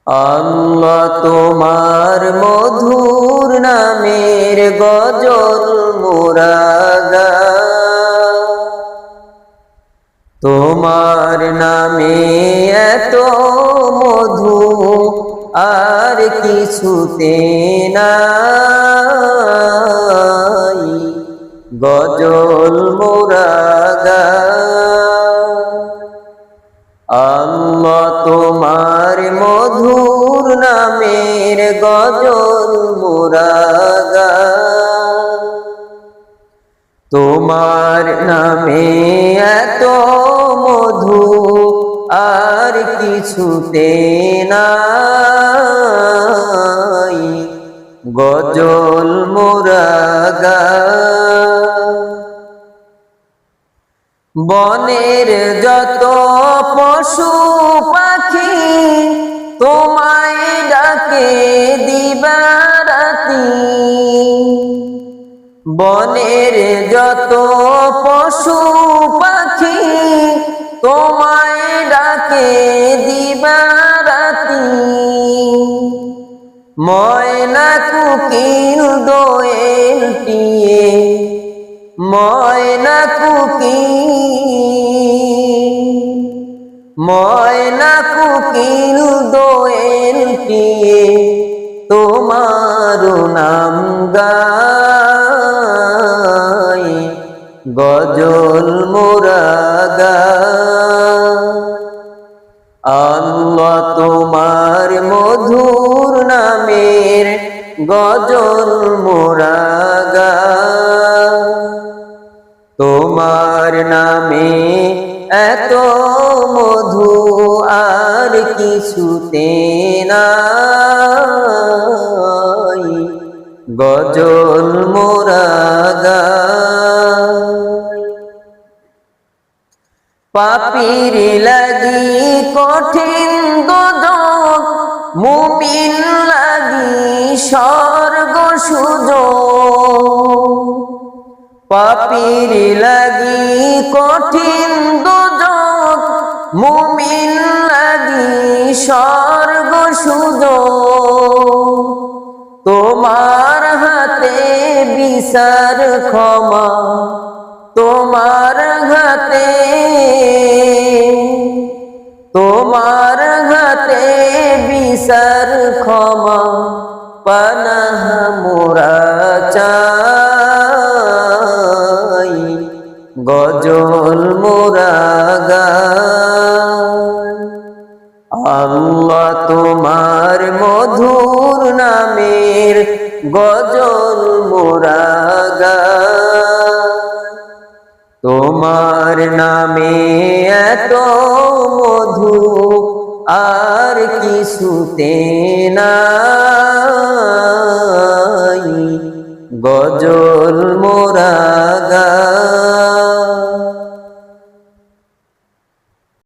আল্লাহ তোমার মধুর নামের গজল মোরা গাই। তোমার নামে এত মধু আর কিছুতে নাই, গজল মোরা গাই। আল্লাহ তোমার মধুর নামের গজল মোরা গাই। তোমার নামে এত মধু আর কিছুতে নাই, গজল মোরা গাই। বনের যত পশু পাখি তোমায় ডাকে দিবারাতি। বনের যত পশু পাখি তোমায় ডাকে দিবারাতি। ময়না কোকিল দোয়েল টিয়ে, ময়না কোকিল দোয়েল টিয়ে তোমার নাম গাই, গজল মোরা গাই। আল্লাহ তোমার মধুর নামের গজল মোরা গাই। তোমার নামে এত মধু আর কিছুতে নাই, গজল মোরা গাই। পাপীর লাগি কঠিন দোজখ, মুমিন লাগি স্বর্গ সুযোগ। পাপীর লাগি কঠিন দোজখ, মুমিন লাগি স্বর্গ সুযোগ। তোমার হাতে বিচার ক্ষমা, তোমার হাতে, তোমার হাতে বিচার ক্ষমা, পানাহ মোরা চাই, গজল মোরা গাই। আল্লাহ তোমার মধুর নামের গজল মোরা গাই। তোমার নামে এত মধু আর কিছুতে নাই, গজল মোরা গাই।